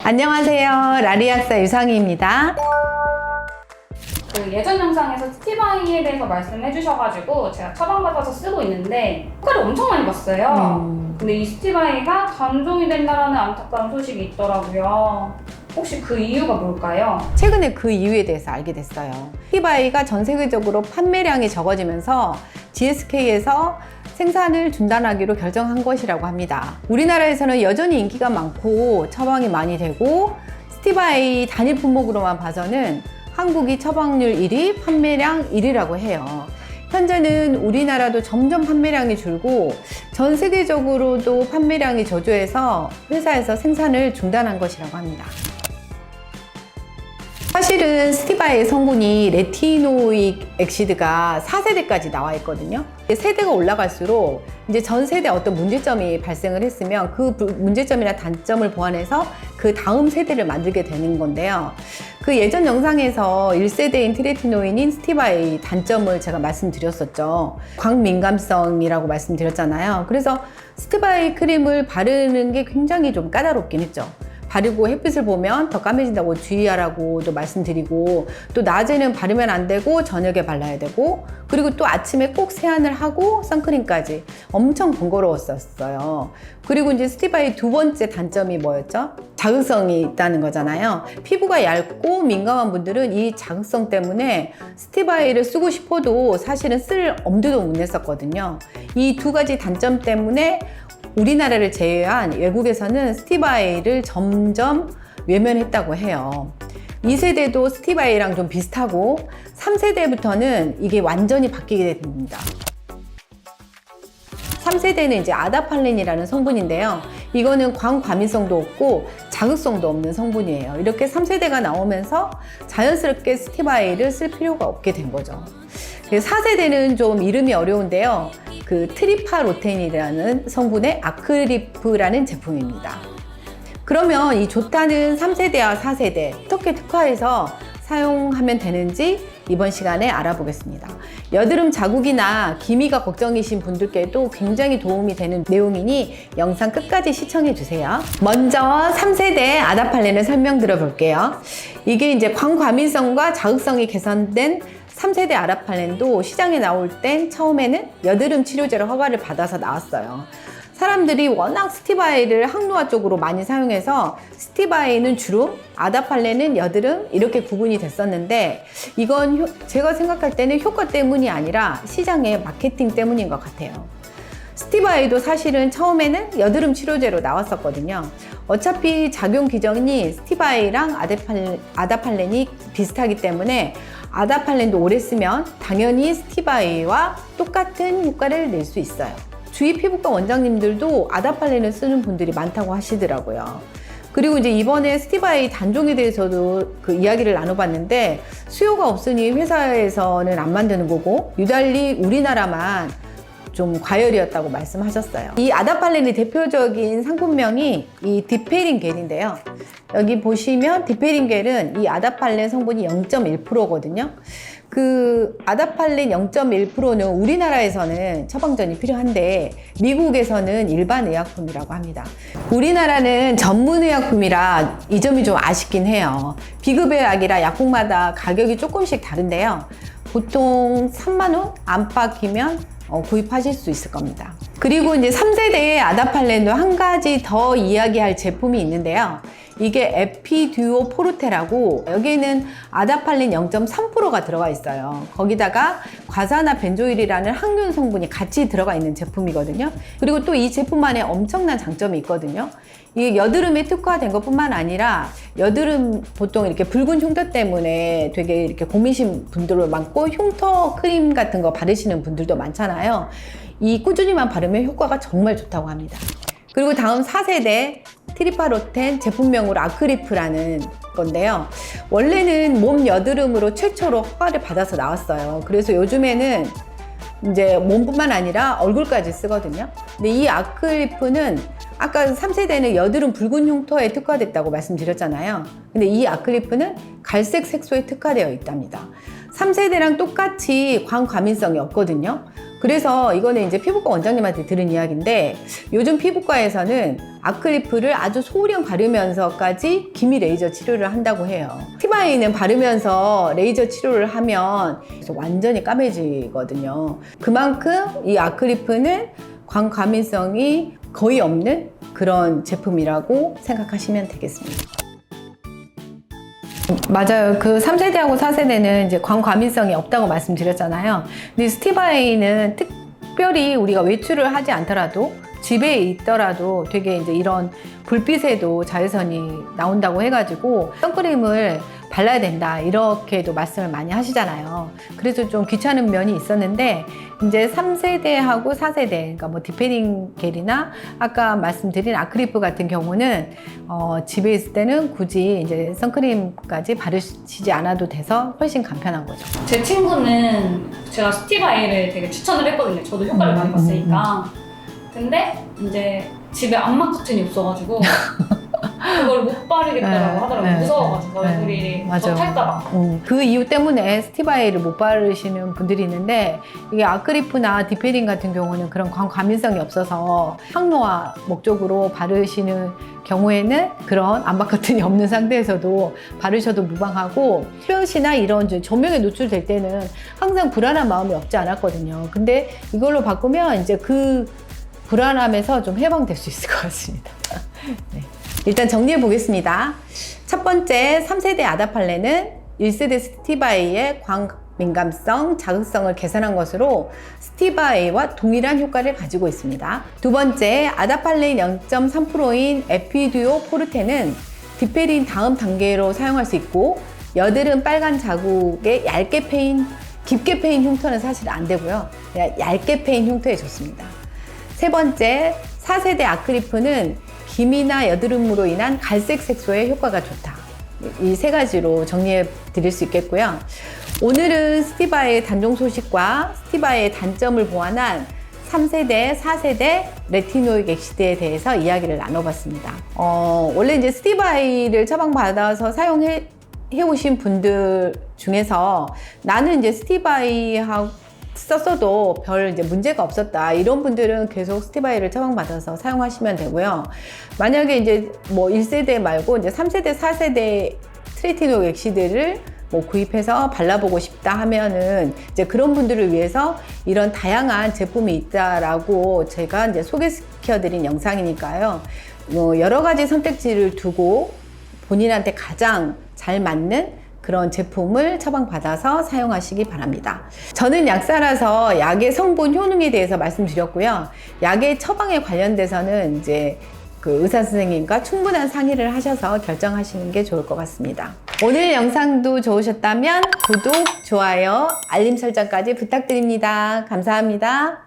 안녕하세요. 라리학사 유상희입니다. 그 예전 영상에서 스티바이에 대해서 말씀해 주셔가지고 제가 처방받아서 쓰고 있는데 효과를 엄청 많이 봤어요. 근데 이 스티바이가 단종이 된다라는 안타까운 소식이 있더라고요. 혹시 그 이유가 뭘까요? 최근에 그 이유에 대해서 알게 됐어요. 스티바이가 전 세계적으로 판매량이 적어지면서 GSK에서 생산을 중단하기로 결정한 것이라고 합니다. 우리나라에서는 여전히 인기가 많고 처방이 많이 되고 스티바이 단일 품목으로만 봐서는 한국이 처방률 1위, 판매량 1위라고 해요. 현재는 우리나라도 점점 판매량이 줄고 전 세계적으로도 판매량이 저조해서 회사에서 생산을 중단한 것이라고 합니다. 사실은 스티바이의 성분이 레티노익 액시드가 4세대까지 나와 있거든요. 세대가 올라갈수록 이제 전 세대 어떤 문제점이 발생을 했으면 그 문제점이나 단점을 보완해서 그 다음 세대를 만들게 되는 건데요. 그 예전 영상에서 1세대인 트레티노인인 스티바이 단점을 제가 말씀드렸었죠. 광민감성이라고 말씀드렸잖아요. 그래서 스티바이 크림을 바르는 게 굉장히 좀 까다롭긴 했죠. 바르고 햇빛을 보면 더 까매진다고 주의하라고도 말씀드리고, 또 낮에는 바르면 안 되고 저녁에 발라야 되고, 그리고 또 아침에 꼭 세안을 하고 선크림까지 엄청 번거로웠었어요. 그리고 이제 스티바이 두 번째 단점이 뭐였죠? 자극성이 있다는 거잖아요. 피부가 얇고 민감한 분들은 이 자극성 때문에 스티바이를 쓰고 싶어도 사실은 쓸 엄두도 못 냈었거든요. 이 두 가지 단점 때문에 우리나라를 제외한 외국에서는 스티바이를 점점 외면했다고 해요. 2세대도 스티바이랑 좀 비슷하고 3세대부터는 이게 완전히 바뀌게 됩니다. 3세대는 이제 아다팔렌이라는 성분인데요. 이거는 광과민성도 없고 자극성도 없는 성분이에요. 이렇게 3세대가 나오면서 자연스럽게 스티바이를 쓸 필요가 없게 된 거죠. 4세대는 좀 이름이 어려운데요. 그 트리파로텐이라는 성분의 아크리프라는 제품입니다. 그러면 이 좋다는 3세대와 4세대 어떻게 특화해서 사용하면 되는지 이번 시간에 알아보겠습니다. 여드름 자국이나 기미가 걱정이신 분들께도 굉장히 도움이 되는 내용이니 영상 끝까지 시청해 주세요. 먼저 3세대 아다팔렌을 설명드려 볼게요. 이게 이제 광과민성과 자극성이 개선된 3세대 아다팔렌도 시장에 나올 땐 처음에는 여드름 치료제로 허가를 받아서 나왔어요. 사람들이 워낙 스티바이를 항노화 쪽으로 많이 사용해서 스티바이는 주름, 아다팔렌은 여드름 이렇게 구분이 됐었는데, 이건 제가 생각할 때는 효과 때문이 아니라 시장의 마케팅 때문인 것 같아요. 스티바이도 사실은 처음에는 여드름 치료제로 나왔었거든요. 어차피 작용 기전이 스티바이랑 아다팔렌이 비슷하기 때문에 아다팔렌도 오래 쓰면 당연히 스티바이와 똑같은 효과를 낼 수 있어요. 주위 피부과 원장님들도 아다팔렌을 쓰는 분들이 많다고 하시더라고요. 그리고 이제 이번에 스티바이 단종에 대해서도 그 이야기를 나눠봤는데, 수요가 없으니 회사에서는 안 만드는 거고 유달리 우리나라만 좀 과열이었다고 말씀하셨어요. 이 아다팔렌의 대표적인 상품명이 이 디페린 겔인데요. 여기 보시면 디페린 겔은 이 아다팔렌 성분이 0.1%거든요. 그 아다팔렌 0.1%는 우리나라에서는 처방전이 필요한데 미국에서는 일반 의약품이라고 합니다. 우리나라는 전문 의약품이라 이 점이 좀 아쉽긴 해요. 비급여약이라 약국마다 가격이 조금씩 다른데요. 보통 3만 원 안팎이면 구입하실 수 있을 겁니다. 그리고 이제 3세대의 아다팔렌도 한 가지 더 이야기할 제품이 있는데요. 이게 에피듀오 포르테라고, 여기는 아다팔렌 0.3%가 들어가 있어요. 거기다가 과산화 벤조일이라는 항균 성분이 같이 들어가 있는 제품이거든요. 그리고 또 이 제품만의 엄청난 장점이 있거든요. 이게 여드름에 특화된 것뿐만 아니라 여드름 보통 이렇게 붉은 흉터 때문에 되게 이렇게 고민이신 분들도 많고 흉터 크림 같은 거 바르시는 분들도 많잖아요. 이 꾸준히만 바르면 효과가 정말 좋다고 합니다. 그리고 다음 4세대 트리파로텐 제품명으로 아크리프라는 건데요. 원래는 몸 여드름으로 최초로 허가를 받아서 나왔어요. 그래서 요즘에는 이제 몸뿐만 아니라 얼굴까지 쓰거든요. 근데 이 아크리프는 아까 3세대는 여드름 붉은 흉터에 특화됐다고 말씀드렸잖아요. 근데 이 아크리프는 갈색 색소에 특화되어 있답니다. 3세대랑 똑같이 광과민성이 없거든요. 그래서 이거는 이제 피부과 원장님한테 들은 이야기인데 요즘 피부과에서는 아크리프를 아주 소량 바르면서까지 기미 레이저 치료를 한다고 해요. 스티바이는 바르면서 레이저 치료를 하면 완전히 까매지거든요. 그만큼 이 아크리프는 광과민성이 거의 없는 그런 제품이라고 생각하시면 되겠습니다. 맞아요. 그 3세대하고 4세대는 이제 광과민성이 없다고 말씀드렸잖아요. 근데 스티바이는 특별히 우리가 외출을 하지 않더라도 집에 있더라도 되게 이제 이런 불빛에도 자외선이 나온다고 해가지고 선크림을 발라야 된다 이렇게도 말씀을 많이 하시잖아요. 그래서 좀 귀찮은 면이 있었는데 이제 3세대하고 4세대 그러니까 뭐 디패딩 겔이나 아까 말씀드린 아크리프 같은 경우는 집에 있을 때는 굳이 이제 선크림까지 바르시지 않아도 돼서 훨씬 간편한 거죠. 제 친구는 제가 스티바이를 되게 추천을 했거든요. 저도 효과를 많이 봤으니까. 근데 이제 집에 암막 커튼이 없어가지고 그걸 못 바르겠다라고 하더라고요. 무서워가지고 얼굴이 더 탈까봐. 그 이유 때문에 스티바이를 못 바르시는 분들이 있는데 이게 아크리프나 디패딩 같은 경우는 그런 광과민성이 없어서 항노화 목적으로 바르시는 경우에는 그런 암막 커튼이 없는 상태에서도 바르셔도 무방하고 햇볕이나 이런 조명에 노출될 때는 항상 불안한 마음이 없지 않았거든요. 근데 이걸로 바꾸면 이제 그 불안함에서 좀 해방될 수 있을 것 같습니다. 네. 일단 정리해 보겠습니다. 첫 번째 3세대 아다팔레는 1세대 스티바이의 광민감성, 자극성을 개선한 것으로 스티바이와 동일한 효과를 가지고 있습니다. 두 번째 아다팔레인 0.3%인 에피듀오 포르테는 디페린 다음 단계로 사용할 수 있고 여드름 빨간 자국에 얇게 패인, 깊게 패인 흉터는 사실 안 되고요. 그냥 얇게 패인 흉터에 좋습니다. 세 번째 4세대 아크리프는 기미나 여드름으로 인한 갈색 색소에 효과가 좋다. 이 세 가지로 정리해 드릴 수 있겠고요. 오늘은 스티바이의 단종 소식과 스티바이의 단점을 보완한 3세대, 4세대 레티노익 엑시드에 대해서 이야기를 나눠봤습니다. 원래 이제 스티바이를 처방받아서 사용해 오신 분들 중에서 나는 이제 스티바이하고 썼어도 별 이제 문제가 없었다 이런 분들은 계속 스티바이를 처방받아서 사용하시면 되고요. 만약에 이제 뭐 1세대 말고 이제 3세대, 4세대 트레티노 엑시드를 뭐 구입해서 발라보고 싶다 하면은 이제 그런 분들을 위해서 이런 다양한 제품이 있다라고 제가 이제 소개시켜드린 영상이니까요. 여러 가지 선택지를 두고 본인한테 가장 잘 맞는 그런 제품을 처방받아서 사용하시기 바랍니다. 저는 약사라서 약의 성분 효능에 대해서 말씀드렸고요. 약의 처방에 관련돼서는 이제 그 의사 선생님과 충분한 상의를 하셔서 결정하시는 게 좋을 것 같습니다. 오늘 영상도 좋으셨다면 구독, 좋아요, 알림 설정까지 부탁드립니다. 감사합니다.